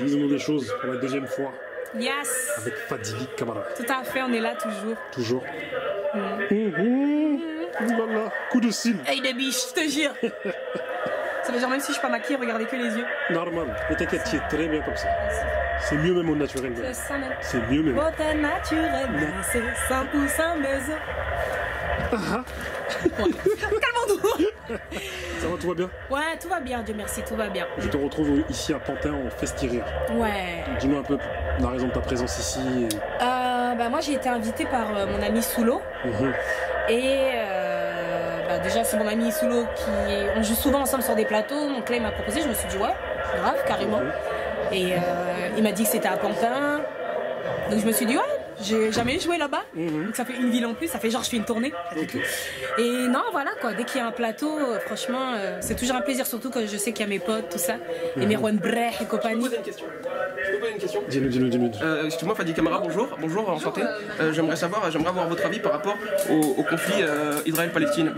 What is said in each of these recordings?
Dis-nous des choses pour la deuxième fois. Yes. Avec Fadili Camara. Tout à fait, on est là toujours. Toujours. Voilà, coup de cils. Hey des biches, je te jure. Ça veut dire même si je suis pas maquillée, regardez que les yeux. Normal. Mais t'inquiète, tu es très bien comme ça. C'est mieux même au naturel. C'est ça même. C'est mieux même. Beauté naturelle, c'est 100% maison. Calmons-nous. Ça va, tout va bien? Ouais, tout va bien, Dieu merci, tout va bien. Je te retrouve ici à Pantin en Festiria. Ouais. Dis-nous un peu la raison de ta présence ici. Bah moi j'ai été invitée par mon ami Soulo. Et bah déjà c'est mon ami Soulo on joue souvent ensemble sur des plateaux. Donc là il m'a proposé, je me suis dit ouais, grave, carrément. Et il m'a dit que c'était à Pantin. Donc je me suis dit ouais, j'ai jamais joué là-bas. Donc ça fait une ville en plus, ça fait genre je fais une tournée. Et non voilà quoi, dès qu'il y a un plateau, franchement c'est toujours un plaisir, surtout quand je sais qu'il y a mes potes, tout ça. Et mes Juan Brech et compagnie. Je peux poser une question? Dis-nous. Excuse-moi Fadili Camara, bonjour. Bonjour, enchanté. J'aimerais avoir votre avis par rapport au conflit Israël-Palestine.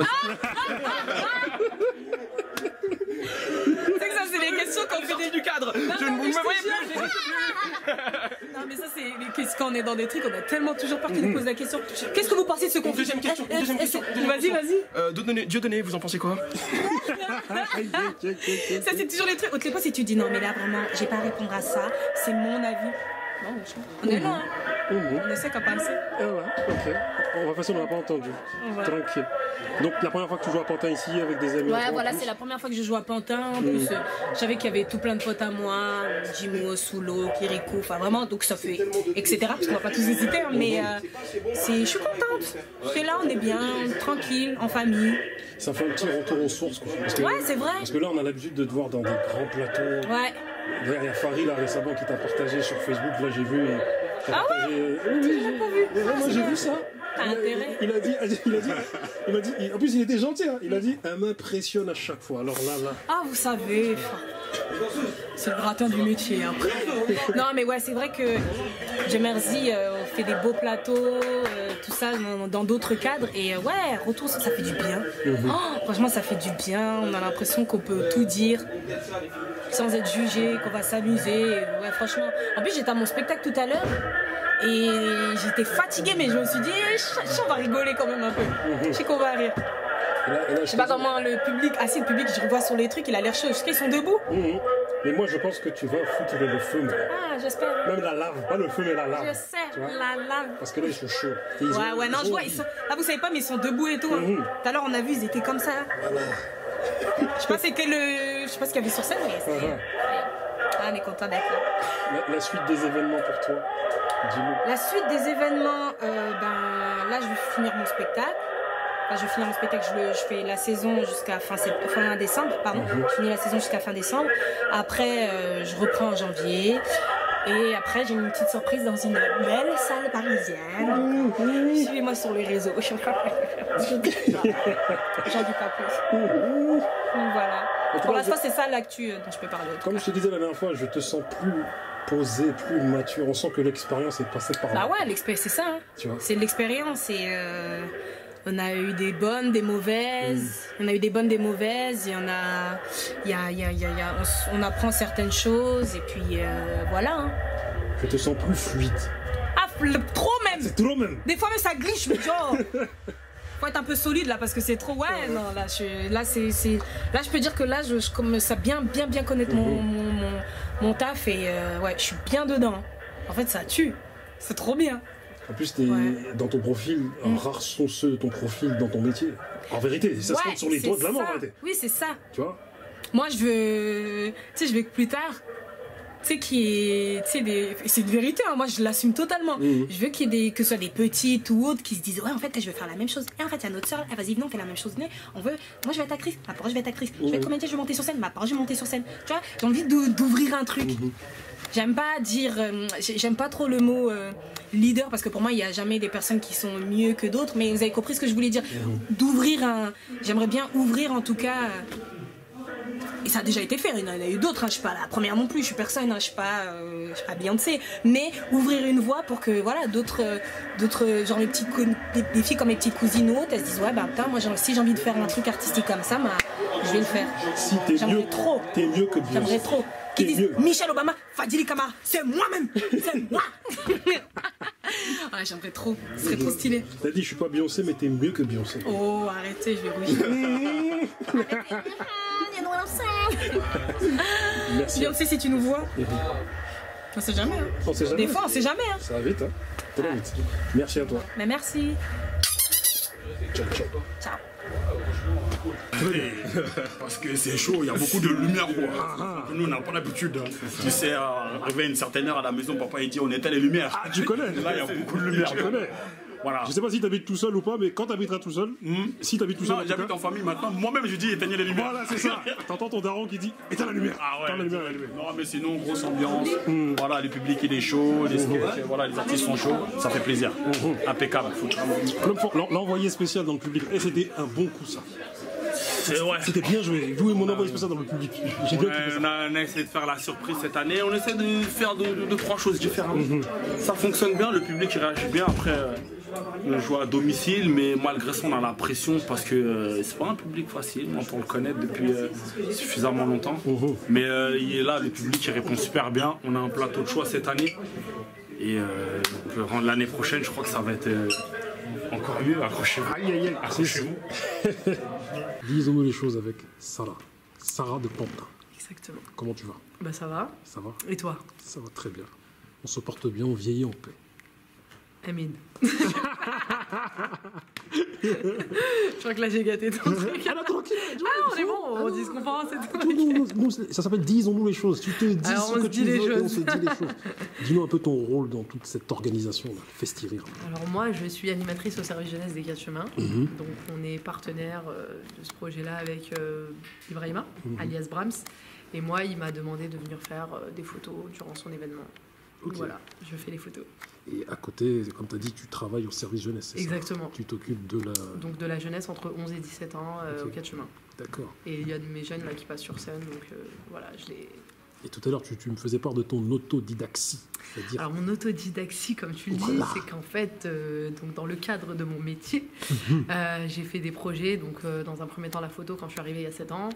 C'est que ça c'est les questions qu'on fait du cadre. Je ne me voyais plus. Non mais ça c'est quand on est dans des trucs, on a tellement toujours peur qu'ils nous posent la question. Qu'est-ce que vous pensez de ce conflit? Deuxième question. Vas-y. Dieudonné, vous en pensez quoi? Ça c'est toujours les trucs. Autre fois si tu dis non mais là vraiment j'ai pas à répondre à ça, c'est mon avis. Bon, on est là, hein. On essaie qu'à passer. Ah ouais, ok. On va faire ça, on n'a pas entendu. Tranquille. Donc la première fois que tu joues à Pantin ici avec des amis? Ouais, voilà, c'est la première fois que je joue à Pantin. En plus, je savais qu'il y avait tout plein de potes à moi, Jimo, Soulo, Kirikou, enfin vraiment, donc ça fait, etc. Parce qu'on va pas tous hésiter, hein, mais je suis contente. Et là, on est bien, tranquille, en famille. Ça fait un petit retour aux sources, quoi. Ouais, c'est vrai. Parce que là, on a l'habitude de te voir dans des grands plateaux. Ouais. Il y a Farid là récemment qui t'a partagé sur Facebook, là j'ai vu. Ah ouais? Oui, J'ai pas vu. moi j'ai vu ça. T'as intérêt. Il m'a dit, en plus il était gentil, hein. Il a dit, elle m'impressionne à chaque fois. Alors là. Ah, vous savez, c'est le gratin du métier après. Non, mais ouais, c'est vrai que Dieu merci, on fait des beaux plateaux, tout ça dans d'autres cadres. Et ouais, retour, ça fait du bien. Franchement, ça fait du bien. On a l'impression qu'on peut tout dire sans être jugé, qu'on va s'amuser. Ouais, franchement. En plus, j'étais à mon spectacle tout à l'heure. Et j'étais fatiguée, mais je me suis dit, on va rigoler quand même un peu. Je sais qu'on va rire. Je sais pas comment le public, le public, je revois sur les trucs, il a l'air chaud. Je sais qu'ils sont debout. Mais moi je pense que tu vas foutre le feu. Ah, j'espère. Même la lave, pas le feu mais la lave. Je sais, la lave. Parce que là ils sont chauds. Ouais, non, je vois, là vous savez pas, mais ils sont debout et tout. Tout à l'heure on a vu, ils étaient comme ça. Voilà. Je sais pas c'était je sais pas ce qu'il y avait sur scène, mais on est content d'être là. La suite des événements pour toi, dis-nous. La suite des événements, là je vais finir mon spectacle. Enfin, je vais finir mon spectacle, je fais la saison jusqu'à fin décembre, pardon. Je finis la saison jusqu'à fin décembre. Après, je reprends en janvier. Et après, j'ai une petite surprise dans une belle salle parisienne. Suivez-moi sur les réseaux. J'en dis pas plus. Donc voilà. Pour l'instant, c'est ça l'actu dont je peux parler. Comme je te disais la dernière fois, je te sens plus posé, plus mature. On sent que l'expérience est passée par là. Bah ouais, l'expérience, c'est ça. Hein. C'est de l'expérience. Et on a eu des bonnes, des mauvaises. On a eu des bonnes, des mauvaises. Il y en a. On apprend certaines choses. Et puis voilà. Hein. Je te sens plus fluide. Ah, trop même. C'est trop même. Des fois même ça glisse. Je me dis oh. Faut être un peu solide là parce que c'est trop. Ouais, non, là je peux dire que là je commence à bien connaître mon taf et ouais, je suis bien dedans. En fait, ça tue. C'est trop bien. En plus, dans ton profil, rares sont ceux de ton profil dans ton métier. En vérité, ça se compte sur les doigts de la main en réalité. Oui, c'est ça. Tu vois? Moi, je veux que plus tard, c'est une vérité, hein, moi je l'assume totalement. Je veux qu'il y ait que ce soit des petites ou autres qui se disent ouais en fait je veux faire la même chose. Et en fait il y a notre soeur, vas-y venez on fait la même chose, venez, moi je vais être actrice, ma parole je vais être actrice, je vais être comédienne, je vais monter sur scène, ma parole je vais monter sur scène. Tu vois, j'ai envie d'ouvrir un truc. J'aime pas dire, j'aime pas trop le mot leader parce que pour moi il n'y a jamais des personnes qui sont mieux que d'autres, mais vous avez compris ce que je voulais dire. J'aimerais bien ouvrir en tout cas. Et ça a déjà été fait, il y en a eu d'autres, hein. Je suis pas la première non plus, je suis personne, hein. Je suis pas Beyoncé, mais ouvrir une voie pour que voilà, d'autres genre des filles comme mes petites cousines ou autres, elles se disent ouais bah putain moi si j'ai envie de faire un truc artistique comme ça, bah, je vais le faire. Si t'es mieux, trop. T'es mieux que Beyoncé. J'aimerais trop. qui disent Michelle Obama, Fadili Camara, c'est moi-même, c'est moi. Ah, j'aimerais trop, ce serait trop stylé. T'as dit, je suis pas Beyoncé, mais t'es mieux que Beyoncé. Oh, arrêtez, je vais rougir. Merci. Beyoncé, si tu nous vois. On sait jamais. Hein. On sait jamais. Des fois, on sait jamais. Hein. Ça va vite, hein. Très vite. Merci à toi. Mais merci. Ciao, ciao. Ciao. Parce que c'est chaud, il y a beaucoup de lumière. Nous, on n'a pas l'habitude. Tu sais, arriver à une certaine heure à la maison, papa il dit on éteint les lumières. Ah, tu connais. Là, il y a beaucoup de lumière. Tu connais. Voilà. Je sais pas si t'habites tout seul ou pas, mais quand t'habiteras tout seul, si t'habites tout seul, Non, j'habite en famille maintenant. Moi-même, je dis éteignez les lumières. Voilà, c'est ça. T'entends ton daron qui dit éteins la lumière. Ah ouais. Éteins la lumière, la lumière. Non, mais sinon, grosse ambiance. Voilà, le public il est chaud, les sketchs, voilà, les artistes sont chauds. Ça fait plaisir. Impeccable. L'envoyé spécial dans le public, et c'était un bon coup ça. Ouais. C'était bien joué. Jouer mon envoyé spécial dans le public. J'ai bien kiffé ça. On a essayé de faire la surprise cette année. On essaie de faire deux, trois choses différentes. Ça fonctionne bien, le public il réagit bien. Après, on joue à domicile, mais malgré ça, on a la pression parce que c'est pas un public facile. On peut le connaître depuis suffisamment longtemps. Mais il est là, le public il répond super bien. On a un plateau de choix cette année. Et l'année prochaine, je crois que ça va être encore mieux. Accrochez-vous. Aïe, aïe, aïe. Accrochez-vous. Disons-nous les choses avec Sarah. Sarah de Pantin. Exactement. Comment tu vas? Bah ça va. Ça va? Et toi? Ça va très bien. On se porte bien, on vieillit en paix. Amin. Je crois que là j'ai gâté ton truc. Ah, tranquille. Ah, on est bon, on dit ce qu'on pense et tout. Ça s'appelle disons-nous les choses. Tu te dis Alors, ce on que se tu dit les veux et on choses. se dit les choses. Dis-nous un peu ton rôle dans toute cette organisation, là, Festi-Rire. Alors moi je suis animatrice au service jeunesse des Quatre Chemins. Donc on est partenaire de ce projet-là avec Ibrahima, alias Brahms. Et moi il m'a demandé de venir faire des photos durant son événement. Donc Ok. voilà, je fais les photos. Et à côté, comme tu as dit, tu travailles au service jeunesse, c'est ça? Exactement. Tu t'occupes de la... Donc de la jeunesse entre 11 et 17 ans Ok. aux Quatre Chemins. D'accord. Et il y a de mes jeunes là qui passent sur scène, donc voilà, je les... Et tout à l'heure, tu me faisais part de ton autodidaxie. C'est-à-dire... Alors mon autodidaxie, comme tu le dis, Voilà. c'est qu'en fait, donc dans le cadre de mon métier, j'ai fait des projets. Donc dans un premier temps la photo quand je suis arrivée il y a 7 ans.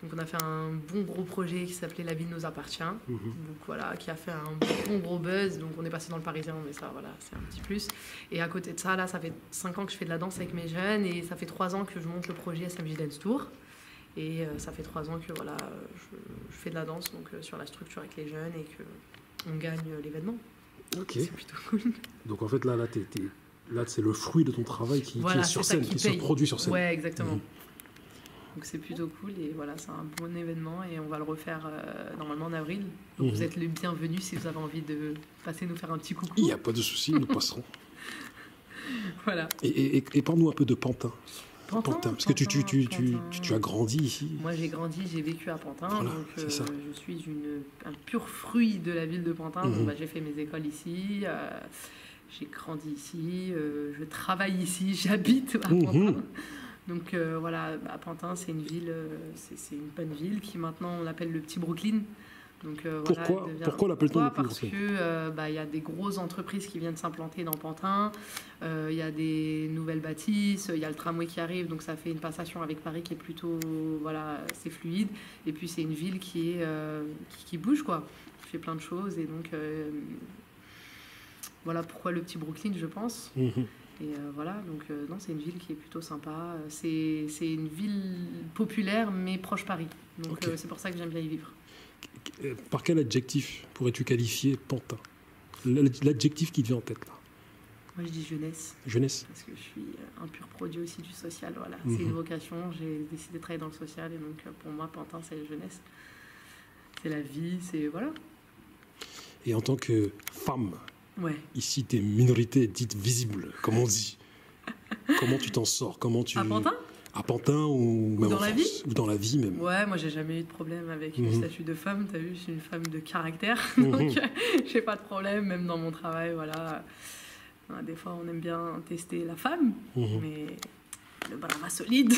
Donc on a fait un bon gros projet qui s'appelait La ville nous appartient. Donc voilà, qui a fait un bon gros buzz. Donc on est passé dans le Parisien, mais ça voilà, c'est un petit plus. Et à côté de ça, là, ça fait 5 ans que je fais de la danse avec mes jeunes et ça fait 3 ans que je monte le projet SMJ Dance Tour. Et ça fait 3 ans que voilà, je fais de la danse donc sur la structure avec les jeunes et que on gagne l'événement. Ok. C'est plutôt cool. Donc en fait, là c'est le fruit de ton travail qui Voilà, est sur c'est ça scène, qui se paye. produit sur scène. Ouais, exactement. Donc c'est plutôt cool et voilà, c'est un bon événement et on va le refaire normalement en avril. Donc vous êtes les bienvenus si vous avez envie de passer nous faire un petit coucou. Il n'y a pas de souci, nous passerons. Voilà. Et parle-nous un peu de Pantin. Pantin, parce que tu Pantin. as grandi ici. Moi j'ai grandi, j'ai vécu à Pantin, Voilà, donc c'est ça. je suis un pur fruit de la ville de Pantin. Donc, j'ai fait mes écoles ici, j'ai grandi ici, je travaille ici, j'habite à Pantin. Donc voilà, à Pantin c'est une ville, c'est une bonne ville qui maintenant on l'appelle le petit Brooklyn. Donc, Pourquoi l'appelle-t-on le petit Parce Brooklyn? que y a des grosses entreprises qui viennent s'implanter dans Pantin, il y a des nouvelles bâtisses, il y a le tramway qui arrive, donc ça fait une passation avec Paris qui est plutôt, voilà, c'est fluide. Et puis c'est une ville qui bouge quoi, qui fait plein de choses et donc voilà pourquoi le petit Brooklyn, je pense. Et voilà, donc non, c'est une ville qui est plutôt sympa. C'est une ville populaire mais proche Paris. Donc Ok. c'est pour ça que j'aime bien y vivre. Par quel adjectif pourrais-tu qualifier Pantin? L'adjectif qui te vient en tête là. Moi je dis jeunesse. Jeunesse. Parce que je suis un pur produit aussi du social. Voilà. C'est une vocation. J'ai décidé de travailler dans le social et donc pour moi, Pantin, c'est la jeunesse. C'est la vie, c'est voilà. Et en tant que femme, Ouais. ici t'es minorité dite visible, comme on dit. Comment tu t'en sors? Comment tu... À Pantin? À Pantin ou même dans en la France, vie? ou dans la vie même. Ouais, moi j'ai jamais eu de problème avec le statut de femme. T'as vu, je suis une femme de caractère. Mhm. Donc j'ai pas de problème, même dans mon travail. Voilà. Des fois, on aime bien tester la femme, mais le bras solide.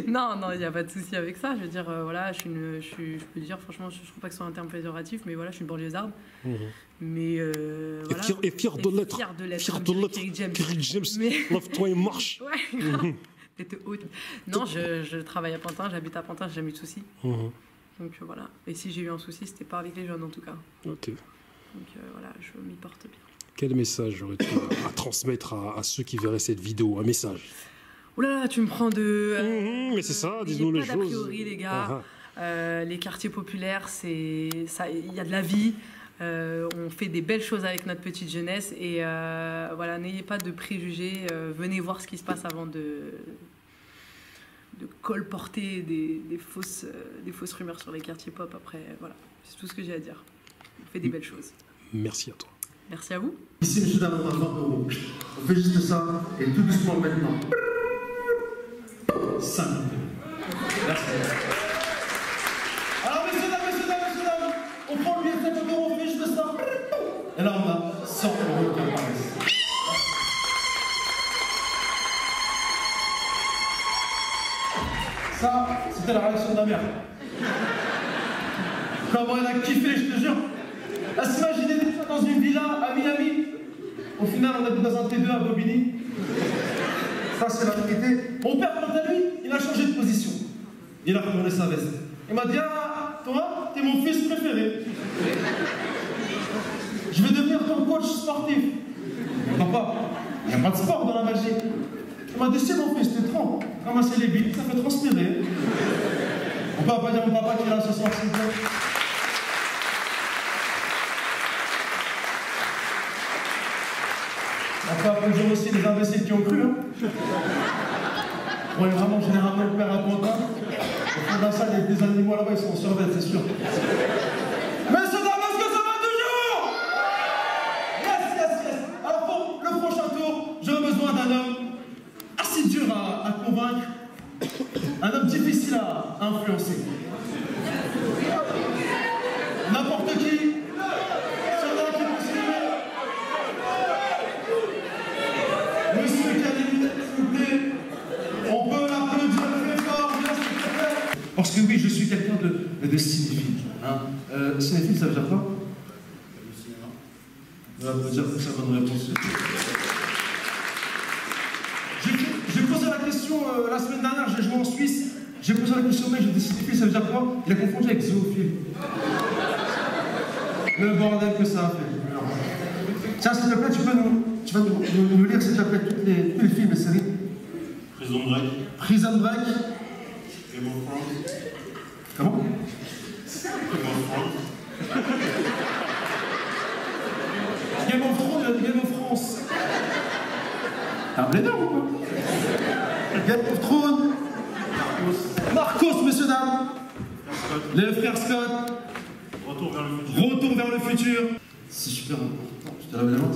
Non, il n'y a pas de souci avec ça. Je veux dire, voilà, je peux dire, franchement, je trouve pas que ce soit un terme péjoratif, mais voilà, je suis une banlieusarde. Mais voilà. Et fier de l'être. Fier de l'être. Fier comme de dirait l'être. Kerry James. Kerry James, Mais- lève-toi et marche. Ouais, grave. T'es haute. Non, je travaille à Pantin, j'habite à Pantin, j'ai jamais eu de soucis. Donc voilà. Et si j'ai eu un souci, c'était pas avec les jeunes en tout cas. Ok. Donc voilà, je m'y porte bien. Quel message aurais-tu à transmettre à ceux qui verraient cette vidéo? Un message? Oh là là, tu me prends de... mais c'est ça, dis-nous les choses. Pas d'a priori, les gars. Les quartiers populaires, il y a de la vie. On fait des belles choses avec notre petite jeunesse. Et voilà, n'ayez pas de préjugés. Venez voir ce qui se passe avant de colporter des fausses rumeurs sur les quartiers pop. Après, voilà, c'est tout ce que j'ai à dire. On fait des belles choses. Merci à toi. Merci à vous. Ici, monsieur, dames, on fait juste ça, et tout doucement maintenant. 5. Merci. Alors, messieurs, dames, on prend le billet de 50 €, on fait juste ça. Et là, on a 100 € qui apparaissent. Ça, c'était la réaction de ma mère. Comment elle a kiffé, je te jure. Elle s'imaginait déjà dans une villa à Miami. Au final, on habite dans un T2 à Bobigny. Ça, c'est la vérité. Mon père, quant à lui, il a changé de position. Il a retourné sa veste. Il m'a dit, ah, toi, t'es mon fils préféré. Je vais devenir ton coach sportif. Papa, il n'y a pas de sport dans la magie. Il m'a dit, c'est mon fils, t'es trempe. Ramasser les billes, ça fait transpirer. On peut pas dire à mon papa qu'il est là ce soir, s'il vous plaît. Enfin, bonjour aussi les imbéciles qui ont cru. Hein. Ouais, vraiment, généralement, le père raconte. Au fond de la salle, il y a des animaux là-bas, ils sont en survêt, c'est sûr. Messieurs, dames, est-ce que ça va toujours? Yes. Alors, pour le prochain tour, j'aurai besoin d'un homme assez dur à convaincre, un homme difficile à influencer. N'importe qui. Parce que oui, je suis quelqu'un de cinéphile. Hein. Cinéphile, ça veut dire quoi? Le cinéma. Ça veut dire que c'est la bonne réponse. J'ai posé la question la semaine dernière, j'ai joué en Suisse. J'ai posé la question au mec, j'ai dit cinéphile, ça veut dire quoi? Il a confondu avec zoophile. Le bordel que ça a fait. Tiens, s'il te plaît, tu vas nous lire, s'il te plaît, tous les films et séries. Prison Break. Prison Break. Game of Thrones. Comment? Game of Thrones, Game of France. T'as un blédard ou quoi? Game of Thrones. Narcos, messieurs, dames. Les frères Scott. Retour vers le futur. Retour vers le futur. C'est super important. Je te lave les mains.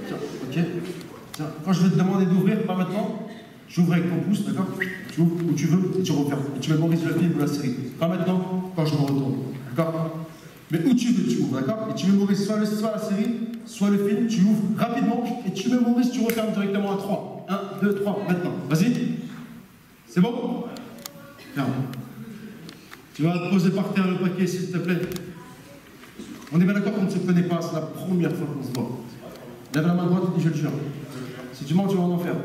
Tiens, ok. Tiens, quand je vais te demander d'ouvrir, pas maintenant, j'ouvre avec ton pouce, d'accord? Tu ouvres où tu veux et tu refermes. Et tu mémorises le film ou la série. Pas maintenant, quand je me retourne. D'accord? Mais où tu veux, tu ouvres, d'accord? Et tu mémorises soit la série, soit le film, tu ouvres rapidement et tu mémorises, tu refermes directement à 3. 1, 2, 3, maintenant. Vas-y. C'est bon? Ferme. Tu vas te poser par terre le paquet, s'il te plaît. On est bien d'accord qu'on ne se connaît pas, c'est la première fois qu'on se voit. Lève la main droite et dis je le jure. Si tu mens, tu vas en enfer.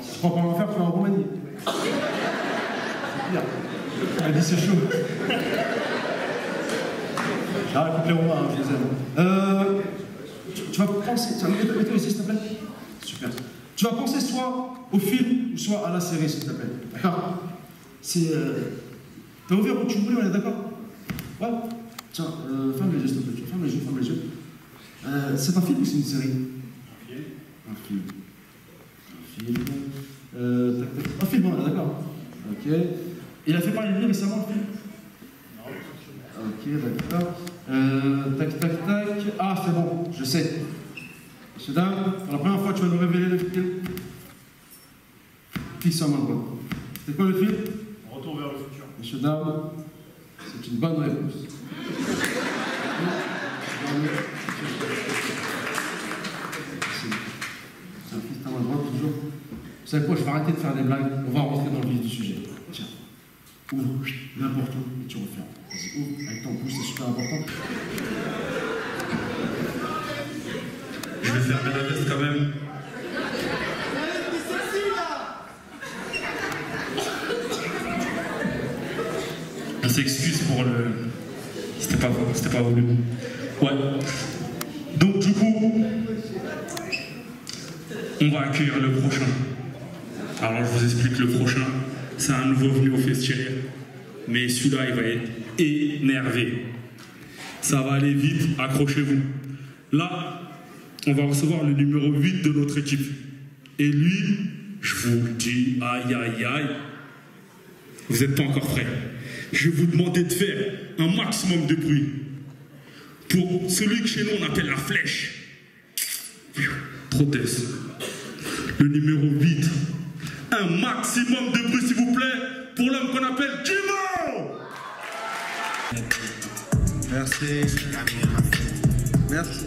Si tu crois pas en enfer, tu vas en Roumanie. C'est pire. Elle dit c'est chaud. J'arrête couper les Roumains, hein, je les aime. Tu vas penser. Mets-toi ici, s'il te plaît. Super. Tu vas penser soit au film ou soit à la série, s'il te plaît. D'accord? C'est. T'as ouvert où tu voulais, on est d'accord? Ouais. Tiens, ferme les yeux, s'il te plaît. Ferme les yeux. C'est un film ou c'est une série? Un film. Un film, on est d'accord? Ok. Il a fait parler de lui récemment, le film? Ok, d'accord. Tac. Ah, c'est bon, je sais. Monsieur, dame, pour la première fois, tu vas nous révéler le film. Fixe en main droite. C'est quoi le film? Retour vers le futur. Monsieur, dame, c'est une bonne réponse. C'est un fils à ma droite, toujours. Vous savez quoi, je vais arrêter de faire des blagues, on va rentrer dans le vif du sujet. Tiens, ouvre n'importe où et tu refermes. Vas-y, ouvre avec ton pouce, c'est super important. Je vais fermer la veste quand même. s'excuse pour le... C'était pas voulu. Ouais. Donc du coup, on va accueillir le prochain. Alors je vous explique le prochain. C'est un nouveau venu au festival. Mais celui-là, il va être énervé. Ça va aller vite, accrochez-vous. Là, on va recevoir le numéro 8 de notre équipe. Et lui, je vous le dis, aïe aïe aïe, vous n'êtes pas encore prêts. Je vais vous demander de faire un maximum de bruit pour celui que chez nous on appelle la flèche. Prothèse. Le numéro 8. Un maximum de bruit s'il vous plaît pour l'homme qu'on appelle Jimo. Merci. Merci.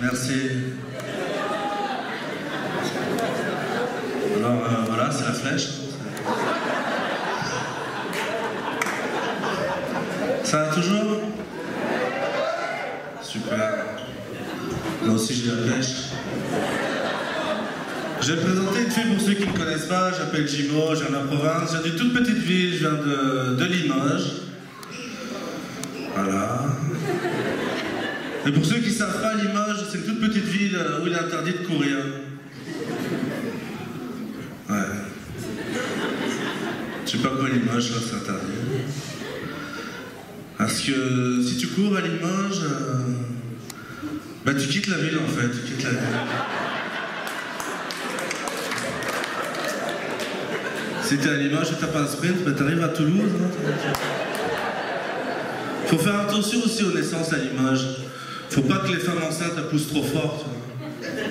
Merci. Alors voilà, c'est la flèche. Ça va toujours? Super. Moi aussi j'ai la pêche. Je vais présenter une fille pour ceux qui ne me connaissent pas. Je m'appelle Jimo, je viens de la province. Je viens d'une toute petite ville, je viens de Limoges. Voilà. Et pour ceux qui ne savent pas, Limoges, c'est une toute petite ville où il est interdit de courir. Ouais. Je sais pas quoi Limoges, là, c'est interdit. Parce que si tu cours à Limoges, bah tu quittes la ville en fait, tu quittes la ville. Si t'es à Limoges et t'as pas un sprint, bah t'arrives à Toulouse. Hein, faut faire attention aussi aux naissances à Limoges. Faut pas que les femmes enceintes poussent trop fort. Tu vois.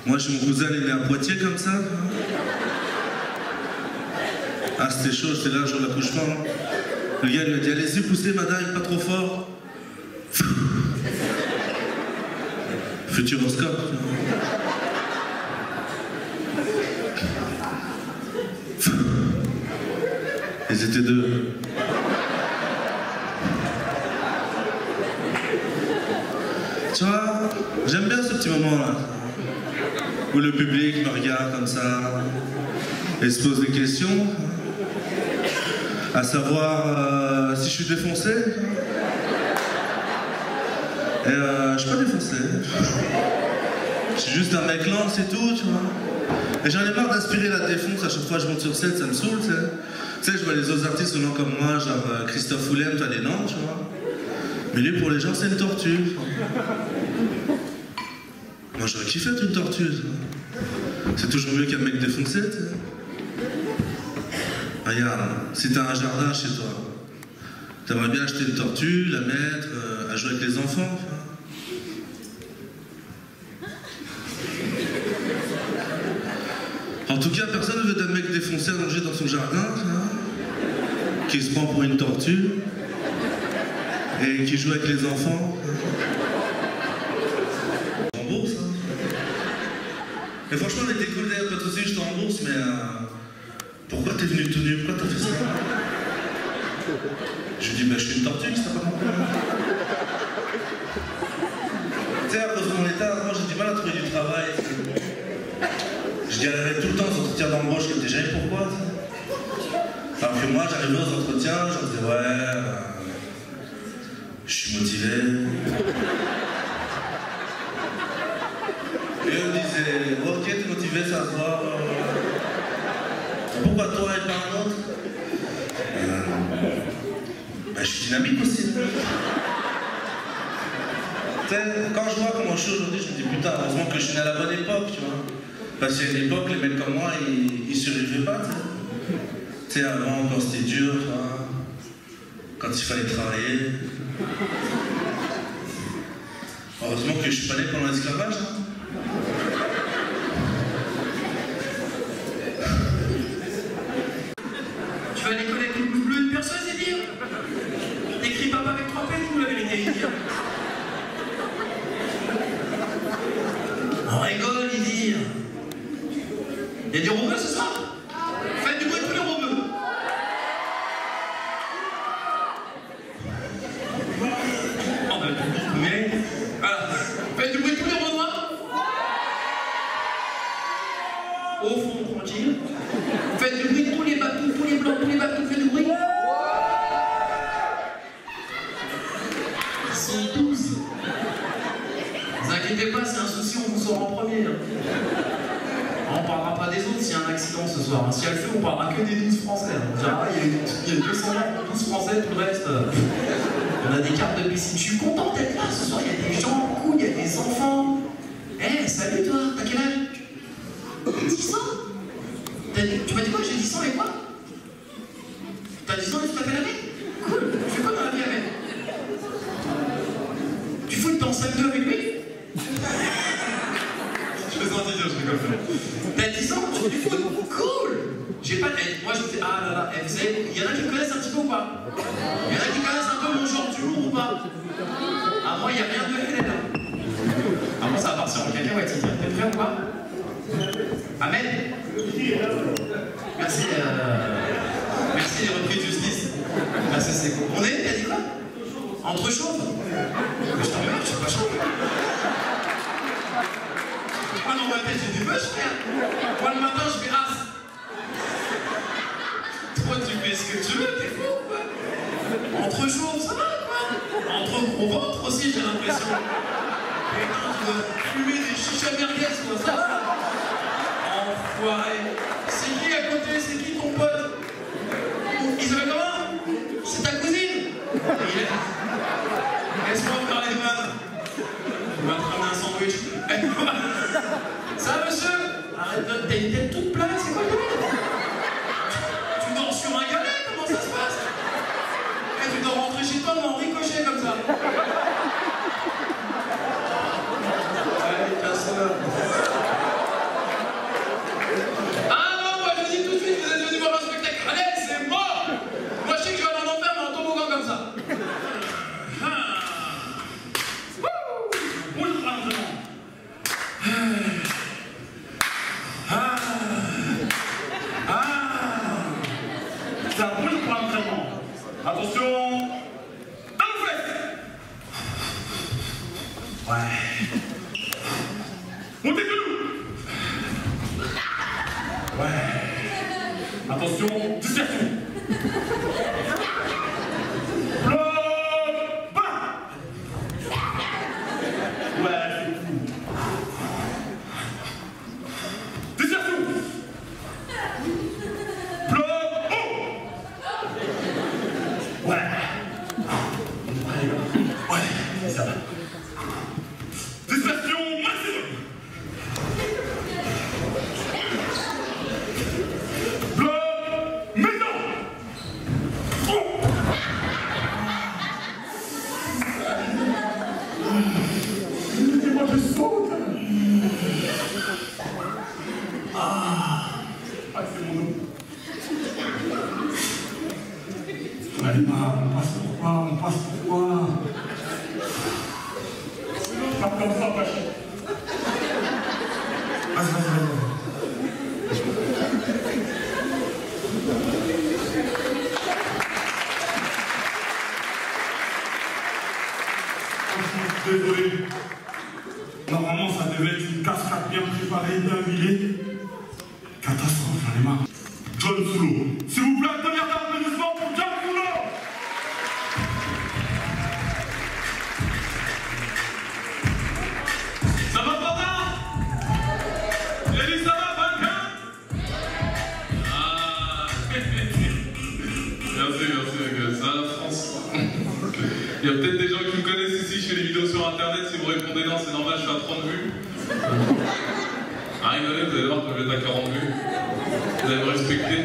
Moi j'ai mon cousin, il est né à Poitiers comme ça. Ah c'était chaud, j'étais là le jour de l'accouchement. Le gars lui a dit allez-y poussez madame, pas trop fort. Futuroscope. Ils étaient deux. Tu vois, j'aime bien ce petit moment-là. Où le public me regarde comme ça et se pose des questions. À savoir si je suis défoncé. Et je suis pas défoncé. Je suis juste un mec lent, c'est tout, tu vois. Et j'en ai marre d'aspirer la défonce, à chaque fois que je monte sur scène, ça me saoule, tu sais. Tu sais, je vois les autres artistes lents comme moi, genre Christophe Houlem, toi les lents, tu vois. Mais lui, pour les gens, c'est une tortue. Moi, j'aurais kiffé être une tortue, tu vois. C'est toujours mieux qu'un mec défoncé, tu sais. Regarde, si t'as un jardin chez toi, t'aimerais bien acheter une tortue, la mettre, à jouer avec les enfants, tu vois. En tout cas, personne ne veut d'un mec défoncé allongé dans son jardin, tu vois, qui se prend pour une tortue et qui joue avec les enfants. Je rembourse, hein. Et franchement, on était cool d'ailleurs, pas de soucis, je te rembourse, mais pourquoi t'es venu tout nu? Pourquoi t'as fait ça? Je lui dis, bah je suis une tortue, ça pas compris. Tu sais, à cause de mon état, moi j'ai du mal à trouver du travail. Je galérais tout le temps aux entretiens d'embauche, je me disais, pourquoi? Alors que moi, j'arrivais aux entretiens, je me disais, ouais, je suis motivé. Et eux me disaient, ok, t'es motivé, ça se voit. Pourquoi toi et pas un autre? Je suis dynamique aussi. Quand je vois comment je suis aujourd'hui, je me dis putain, heureusement que je suis né à la bonne époque, tu vois. Parce qu'à une époque, les mecs comme moi, ils survivaient pas, tu sais. Avant, quand c'était dur, tu vois, quand il fallait travailler. Heureusement que je suis pas né pendant l'esclavage, hein. Tu vas à l'école avec une blouse bleue, une perceuse et dire écris papa avec 3 P, vous l'avez vérité. On rigole, Idir. Il y a du rebeu ce soir? Faites du bruit tous les rebeux. Oh ben, mais... Voilà. Faites du bruit tous les renois. Au fond, tranquille. Faites du bruit tous les blancs, tous les sont 12. Ne vous inquiétez pas, c'est un souci, on vous sort en premier. On parlera pas des autres s'il y a un accident ce soir. S'il y a le feu, on parlera que des 12 Français. On dira, il y a 200 12 Français, tout le reste. On a des cartes de piscine. Je suis content d'être là ce soir. Il y a des gens cool, il y a des enfants. Eh, salut toi, t'as quel âge? 10 ans? Tu m'as dit quoi? J'ai 10 ans et quoi? T'as 10 ans et tu t'appelles Ahmed? Cool, tu fais quoi dans la vie, Ahmed? Tu fous que t'es en salle 2 avec lui? Je fais senti dire, je rigole. T'as 10 ans, tu fais du foot? Cool! J'ai pas. Moi je dis, ah là là, il y en a qui me connaissent un petit peu ou pas? Il y en a qui connaissent un peu mon genre d'humour ou pas? Ah, moi, il n'y a rien de réel là. Ah, moi, ça va partir en cacahuète. T'es prêt ou pas? Ahmed? Merci. Merci les repris de justice. Merci, c'est cool. On est, t'as dit quoi? Entre chauves? Mais je t'emmerde, je suis pas chauve. Moi, dans ma tête, j'ai des vaches, frère. Moi, le matin, je fais as. Toi, tu fais ce que tu veux, t'es fou, quoi. Entre chauves, ça va, quoi. Entre gros ventre aussi, j'ai l'impression. Putain, tu dois fumer des chichas merguez, quoi, ça va. Enfoiré. C'est qui à côté? C'est qui ton pote? Il s'appelle comment? C'est ta cousine? Laisse-moi faire les vannes. Je vais te ramener un sandwich. Ça va, monsieur? Arrête, t'as une tête toute plate, c'est quoi le délire? Tu dors sur un galet? Comment ça se passe? Eh, tu dois rentrer chez toi, mais en ricochet comme ça. Allez, casse-toi. Ah non, moi je vous dis tout de suite, vous êtes venus voir un spectacle. Allez, c'est mort! Moi je sais que je vais aller en enfer, mais en toboggan comme ça. C'est un bruit pour l'entraînement. Attention. Dans le fouet. Ouais. Montez genoux. Ouais. Attention, dispersion. Bloc bas. Ouais, c'est cool. Dispersion. Bloc haut. Ouais. Ouais, ça va. Dispersion maximum. Bloc maintenant. Oh. Laissez-moi je saute. Ah, c'est mon nom. Allez, on passe pourquoi? Pas comme ça, pas chier. Vas-y. Désolé. Normalement, ça devait être une cascade bien préparée, bien huilée. Catastrophe, j'en ai marre. John Soulo. S'il vous plaît, première d'applaudissement pour John Soulo. Ça va, papa? J'ai dit ça va, Banca? Ah. Merci, ça va la France. Il y a peut-être des gens qui me connaissent ici, je fais des vidéos sur internet, si vous répondez non, c'est normal, je suis à 30 vues. Rigolez, vous allez voir que je vais être à 40 vues. Vous allez me respecter.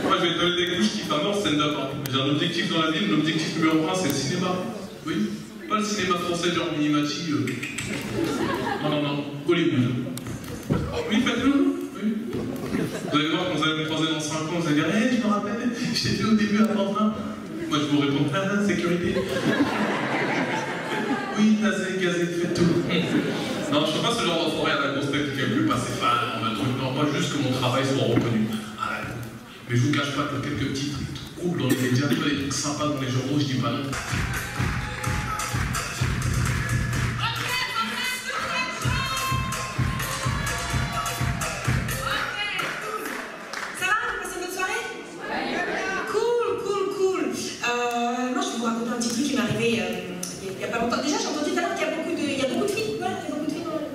Moi, je vais te donner des couches qui font mort stand-up. J'ai un objectif dans la vie, l'objectif numéro 1, c'est le cinéma. Oui. Pas le cinéma français, genre Minimati. Non. Hollywood. Oui, faites-le. Oui. Vous allez voir, quand vous allez me croiser dans 5 ans, vous allez dire, hé, je me rappelle, je t'ai vu au début à Pantin. Moi, je vous réponds, sécurité. Oui, gazé, faites tout. Non, je ne fais pas ce genre d'enfoiré à la grosse tête qui a voulu passer fan, un truc. Non, moi, juste que mon travail soit reconnu. Ah, là, mais je vous cache pas que quelques petits trucs cool dans les médias, des trucs sympas dans les journaux, je dis pas non. Moi, je vais vous raconter un petit truc qui m'est arrivé il y a il y a pas longtemps. Déjà, j'ai entendu tout à l'heure qu'il y a beaucoup de filles. Ouais, il y a beaucoup de filles dans le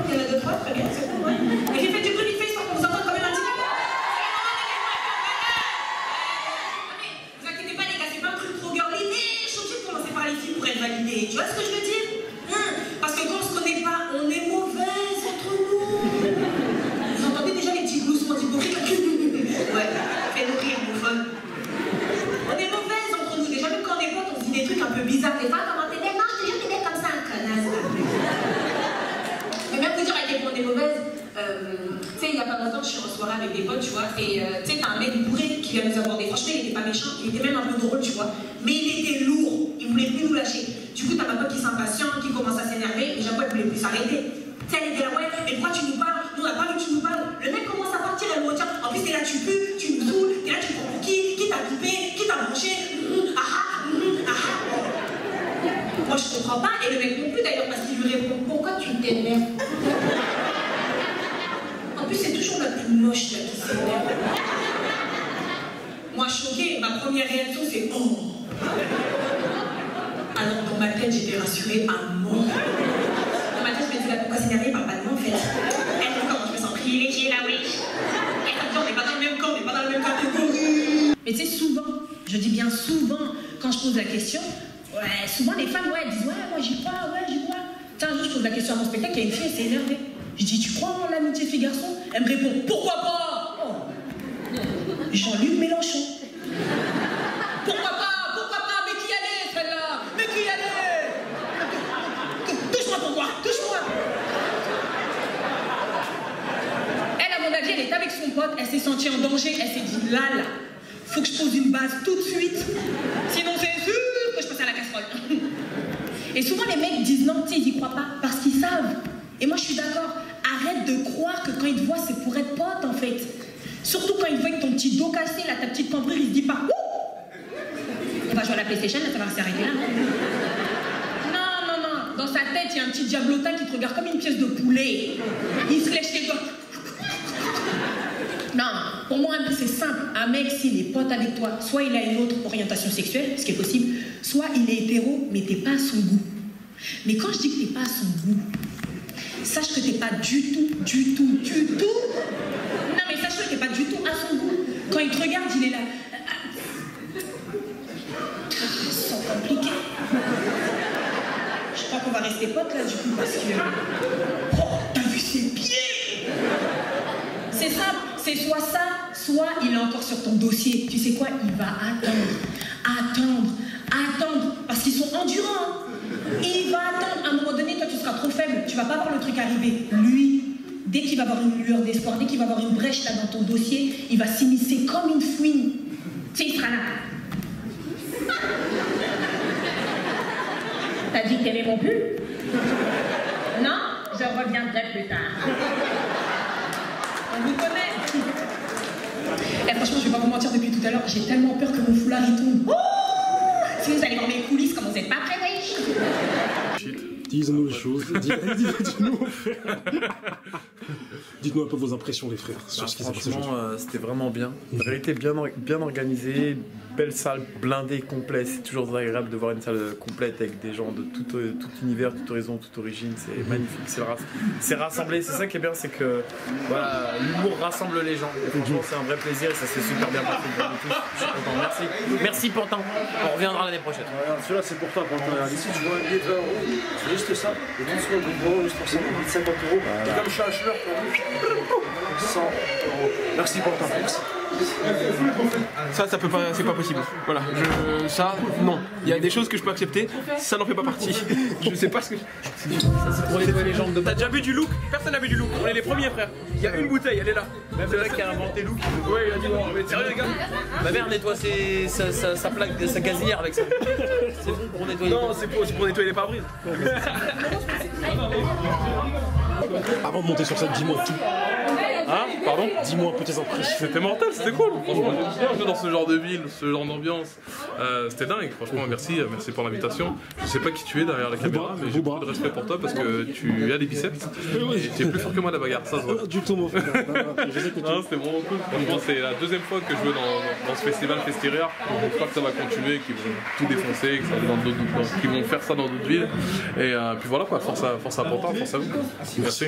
il y en a 2, 3, très bien, c'est bon, ouais. Mais j'ai fait du bruit vite fait, histoire qu'on vous entende quand même un petit peu. Vous inquiétez pas, les gars, c'est pas un truc trop girly, mais je suis obligée de commencer par les filles pour être validée. Tu vois ce que je veux dire? Parce que quand on se connaît pas, on est mauvaises entre nous. Vous entendez déjà les petits gloussements d'hypocrite? Ouais, fais-nous rire, mon fun. On est mauvaises entre nous. Déjà, même quand on est potes, on se dit des trucs un peu bizarres. Des fois, comment t'es belle? Non, je te jure, t'es belle comme ça, un connasse. Mais même vous dire à quel point on est mauvaise, tu sais, il y a pas longtemps, je suis en soirée avec des potes, tu vois, et tu sais, t'as un mec bourré qui vient nous aborder. Franchement, il était pas méchant, il était même un peu drôle, tu vois, mais il était lourd, il voulait plus nous lâcher. Du coup, t'as ma pote qui s'impatiente, qui commence à s'énerver, et j'avoue, elle voulait plus s'arrêter. Tu sais, elle était là, ouais, mais pourquoi tu nous parles? Nous, on n'a pas vu que tu nous parles. Le mec commence à partir, elle me retient. En plus, t'es là, tu pues, tu me saoules, t'es là, tu prends pour qui t'a coupé, qui t'a branché, Moi, je comprends pas, et le mec non plus d'ailleurs, parce qu'il lui répond, pourquoi tu t'énerves? En plus, c'est toujours la plus moche là qui s'énerve. Moi, choquée, ma première réaction, c'est oh. Alors, dans ma tête, j'étais rassurée à mort. Dans ma tête, je me disais, pourquoi s'énerver? Il parle pas de moi, en fait. Elle, comment je me sens privilégiée là, oui. Et comme ça, on n'est pas dans le même camp, on n'est pas dans la même catégorie. Mais tu sais, souvent, je dis bien souvent, quand je pose la question, ouais, souvent les femmes, ouais, elles disent, ouais, moi j'y crois, ouais, j'y crois. Tiens, un jour, je pose la question à mon spectacle, il y a une fille, elle s'est énervée. Je dis, tu crois en l'amitié fille-garçon? Elle me répond, pourquoi pas? Oh. Jean-Luc Mélenchon. Pourquoi pas? Mais qui allait, celle-là? Mais qui allait? Touche-moi pour voir, touche-moi. Elle, à mon avis, elle est avec son pote, elle s'est sentie en danger, elle s'est dit, là, faut que je pose une base tout de suite. Sinon, c'est sûr que je passe à la casserole. Et souvent, les mecs disent non, tu sais, ils y croient pas, parce qu'ils savent. Et moi, je suis d'accord. Arrête de croire que quand ils te voient, c'est pour être pote, en fait. Surtout quand ils voient que ton petit dos cassé, là, ta petite cambrure, il se dit pas ouh, on va jouer à la PlayStation, là, ça va s'arrêter là. Non. Dans sa tête, il y a un petit diablotin qui te regarde comme une pièce de poulet. Il se lèche les doigts. Non, pour moi, c'est simple. Un mec, s'il est pote avec toi, soit il a une autre orientation sexuelle, ce qui est possible, soit il est hétéro, mais t'es pas à son goût. Mais quand je dis que t'es pas à son goût, sache que t'es pas du tout. Non, mais sache que t'es pas du tout à son goût. Quand il te regarde, il est là. C'est compliqué. Je crois qu'on va rester potes là, du coup, parce que. Oh, t'as vu ses pieds? C'est simple. C'est soit ça, soit il est encore sur ton dossier. Tu sais quoi? Il va attendre. Parce qu'ils sont endurants. Il va attendre. À un moment donné, toi, tu seras trop faible. Tu vas pas voir le truc arriver. Lui, dès qu'il va avoir une lueur d'espoir, dès qu'il va avoir une brèche là dans ton dossier, il va s'immiscer comme une fouine. Tu sais, il sera là. T'as dit que t'aimais mon pull? Non? Je reviendrai plus tard. On vous connaît. Et franchement, je vais pas vous mentir, depuis tout à l'heure, j'ai tellement peur que mon foulard il tombe. Oh, si vous allez voir mes coulisses, comme vous n'êtes pas prêts, oui. Dis-nous les choses. Dis-nous, frère. Dites-nous un peu vos impressions, les frères, sur ce qui s'est passé aujourd'hui. Franchement, c'était vraiment bien. La vérité, bien organisée, belle salle, blindée, complète. C'est toujours agréable de voir une salle complète avec des gens de tout univers, tout horizon, toute origine. C'est magnifique. C'est rassemblé. C'est ça qui est bien, c'est que voilà, l'humour rassemble les gens. Et franchement, c'est un vrai plaisir et ça s'est super bien passé pour nous tous. Je suis content. Merci. Merci Pantin. On reviendra l'année prochaine. Celui-là, c'est pour toi, Pantin. Ici, tu vois un billet de 20 €. C'est juste ça. Et tout ce qu'on vous juste pour ça, on dit 50 €. Et comme je suis un joueur, 100 €. Merci Pantin. Merci. Ça peut pas, c'est pas possible. Voilà, ça, non. Il y a des choses que je peux accepter, ça n'en fait pas partie. Je sais pas ce que. Ça, c'est pour nettoyer les jambes de. T'as déjà bu du look? Personne n'a bu du look. On est les premiers, frère. Il y a une bouteille, elle est là. Même le mec qui a inventé look. Ouais, il a dit non, mais sérieux, les gars? Ma mère nettoie sa plaque, sa gazinière avec ça. C'est bon pour nettoyer. Non, c'est pour nettoyer les pare-brises. Avant de monter sur scène, dis-moi tout. Hein? Pardon? Dis-moi un peu tes impressions. C'était mortel, c'était cool. Franchement, j'ai bien joué dans ce genre de ville, ce genre d'ambiance. C'était dingue. Franchement, merci pour l'invitation. Je sais pas qui tu es derrière la caméra, mais j'ai beaucoup de respect pour toi parce que tu as des biceps. Et tu es plus fort que moi à la bagarre, ça se voit. Du tout, mon frère. Non, c'était vraiment cool. Franchement, c'est la deuxième fois que je joue dans ce festival Festiria. J'espère que ça va continuer, qu'ils vont tout défoncer, qu'ils vont faire ça dans d'autres villes. Et puis voilà quoi, force à Pantin, force à vous. Merci.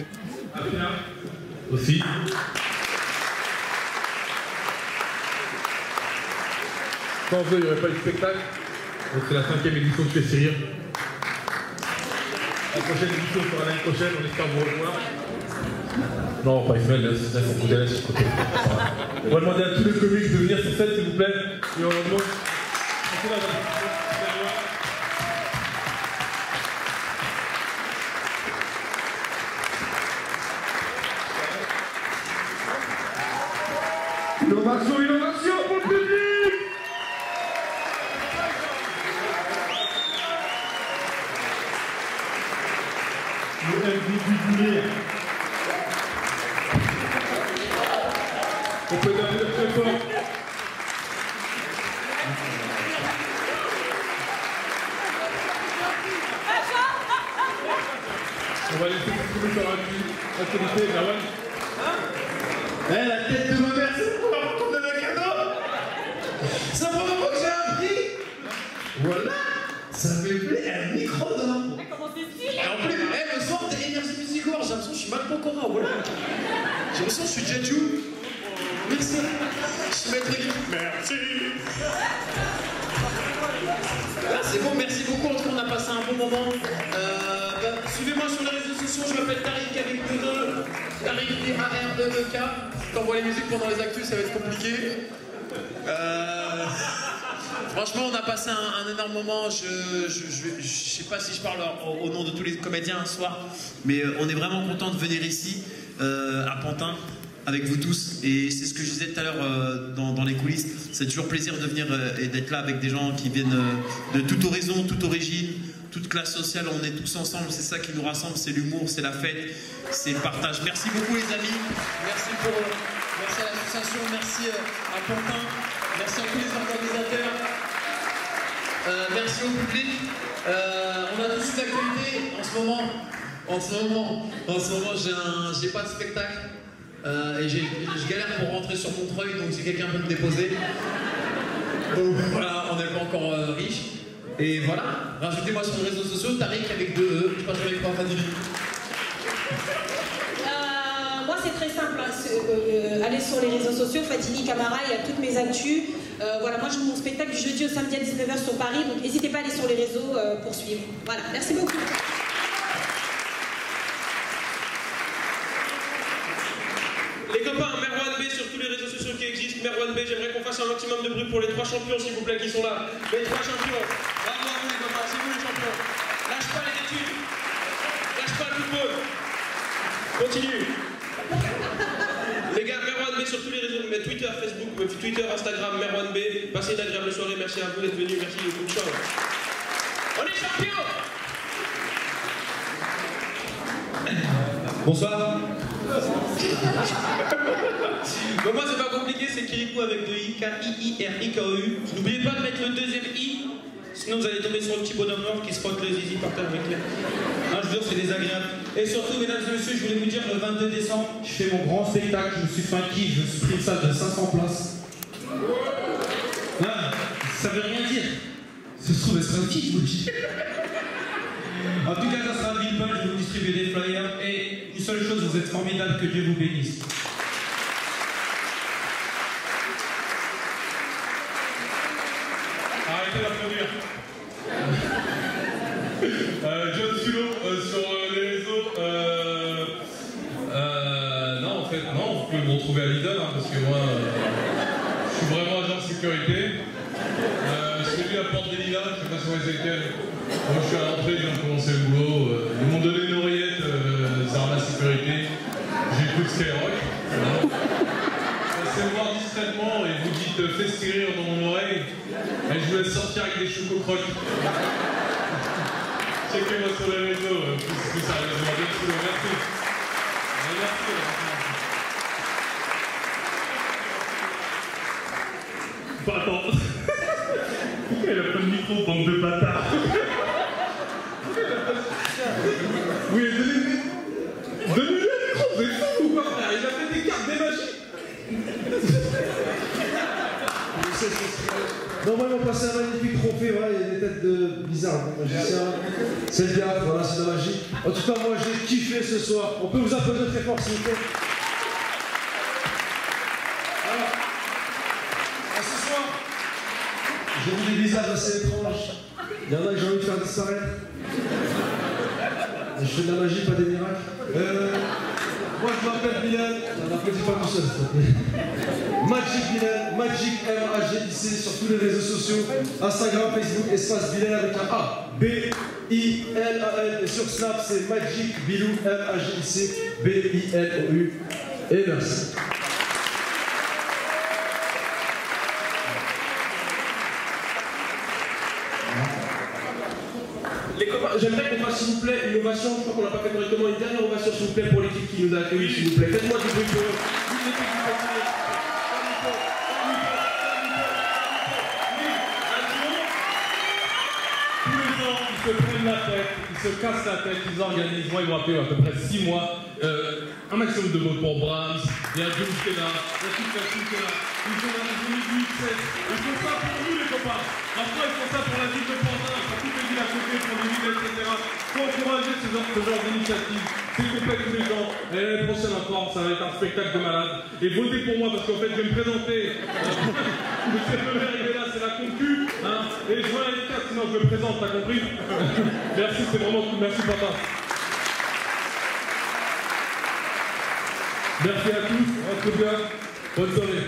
Aussi. Sans eux, il n'y aurait pas eu de spectacle. Donc c'est la 5e édition de Festiria. La prochaine édition sera l'année prochaine, on espère vous revoir. Non, pas Ismaël, là, c'est ça, faut couper là sur le côté. On va demander à tous les comiques de venir sur scène, s'il vous plaît. Et on leur demande. Innovation, innovation pour le public! Le MVP du lire. On peut l'applaudir très fort. On va laisser s'exprimer sur l'actualité, Marwan. Eh, la tête de ma mère, c'est pour la rencontre de ma cadeau. Ça prend pas que j'ai un prix. Voilà, ça me plaît, un micro d'or. Comment c'est-il? Et en plus, le soir, t'es énergie musique or, j'ai l'impression que je suis mal Pokora, voilà. J'ai l'impression que je suis Jeju. Merci. Je suis maître Guy. Merci. Ah, c'est bon, merci beaucoup. En tout cas, on a passé un bon moment. Suivez-moi sur les réseaux sociaux, je m'appelle Tariq avec 2 E. Tariq T-A-R-E-E-K. T'envoies les musiques pendant les actus, ça va être compliqué. Franchement, on a passé un énorme moment. Je sais pas si je parle au nom de tous les comédiens un soir, mais on est vraiment content de venir ici, à Pantin, avec vous tous. Et c'est ce que je disais tout à l'heure dans les coulisses. C'est toujours plaisir de venir et d'être là avec des gens qui viennent de tout horizon, toute origine, toute classe sociale. On est tous ensemble, c'est ça qui nous rassemble, c'est l'humour, c'est la fête, c'est le partage. Merci beaucoup les amis, merci à l'association, merci à Pantin, merci à tous les organisateurs, merci au public. On a tous une actualité en ce moment j'ai pas de spectacle et je galère pour rentrer sur Montreuil, donc si quelqu'un peut me déposer. Donc voilà, on n'est pas encore riche. Et voilà, rajoutez-moi sur les réseaux sociaux, Tariq avec 2 E, je sais pas si avec quoi, Fadili. Moi c'est très simple, hein. Allez sur les réseaux sociaux, Fadili Camara, il y a toutes mes actus. Voilà, moi je joue mon spectacle du jeudi au samedi à 19h sur Paris, donc n'hésitez pas à aller sur les réseaux pour suivre. Voilà, merci beaucoup. Les copains, Merwan B sur tous les réseaux sociaux qui existent, Merwan B, j'aimerais qu'on fasse un maximum de bruit pour les 3 champions s'il vous plaît qui sont là. Les 3 champions. Bravo à vous les copains, c'est vous les champions. Lâche pas les études. Lâche pas le football. Continue. Les gars, Merwan B sur tous les réseaux, Twitter, Facebook, Twitter, Instagram, Merwan B. Passez une agréable soirée, merci à vous d'être venus, merci beaucoup de chance. On est champions. Bonsoir. Bon, moi c'est pas compliqué, c'est Kirikou avec 2 I, K-I-I-R-I-K-O-U. N'oubliez pas de mettre le 2e I, sinon vous allez tomber sur le petit bonhomme noir qui se frotte le zizi par terre avec les... Non, je vous jure, c'est désagréable. Et surtout, mesdames et messieurs, je voulais vous dire, le 22 décembre, je fais mon grand spectacle, je me suis fait un kiff, je me suis pris une salle de 500 places. Ah, ça veut rien dire. Ça se trouve, elle sera un kiff, je vous le dis. En tout cas, ça sera un big punch, je vais vous distribuer des flyers. Et une seule chose, vous êtes formidables, que Dieu vous bénisse. Arrêtez d'applaudir. John Sulo sur les réseaux. Non, en fait, non, vous pouvez me retrouver à Lidl, hein, parce que moi, je suis vraiment agent de sécurité. Celui à Porte des Lilas, je sais pas si vous voyez lequel. Moi, je suis à l'entrée, je viens de commencer le boulot. Ils m'ont donné une oreillette, ça rend la sécurité. J'écoute Skyrock. Passez me voir discrètement et vous dites fais rire dans mon oreille. Et je vous laisse sortir avec des chococrocs. Checkez-moi sur les réseaux, plus sérieusement. Merci. Merci. Attends. Pourquoi il a pas de micro, bande de bâtards? Oui, donnez-lui le micro, c'est fou ou quoi, frère? Il a fait des cartes, des magies. Normalement, passer un magnifique trophée, voilà, il y a des têtes de bizarres, magiciens. C'est bien, voilà, c'est de la magie. En tout cas, moi, j'ai kiffé ce soir. On peut vous applaudir très fort, s'il vous plaît. Alors, ce soir, j'ai vu des visages assez étranges. Il y en a que j'ai envie de faire disparaître. Je fais de la magie, pas des miracles. Moi, je m'appelle Bilal. On n'applaudit pas tout seul. Magic Bilal, Magic M-A-G-I-C sur tous les réseaux sociaux, Instagram, Facebook, espace Bilal avec un A, B-I-L-A-L, et sur Snap c'est Magic Bilou, M-A-G-I-C, B-I-L-O-U, et merci. Les copains, j'aimerais qu'on fasse s'il vous plaît une ovation, je crois qu'on l'a pas fait correctement, une dernière ovation s'il vous plaît pour l'équipe qui nous a accueillis, s'il vous plaît. Faites-moi du bruit pour eux. Ils se prennent la tête, ils se cassent la tête, ils organisent. Moi, ils m'ont appelé à peu près 6 mois. Un maximum de votes pour Brahms. Il y a Jules qui est là, il y a toute la team qui est là. Ils ont mis du XS. Ils font ça pour nous, les copains. Après, ils font ça pour la ville de Pantin, pour toutes les villes à côté, pour les villes, etc. Il faut encourager ce genre d'initiative. C'est complet tous les gens. Et l'année prochaine encore, ça va être un spectacle de malade. Et votez pour moi parce qu'en fait, je vais me présenter. Monsieur le maire, il est là, c'est la concu. Hein, et je vois les 4, sinon je me présente, t'as compris? Merci, c'est vraiment cool. Merci, papa. Merci à tous. Rentrez bien. Bonne soirée.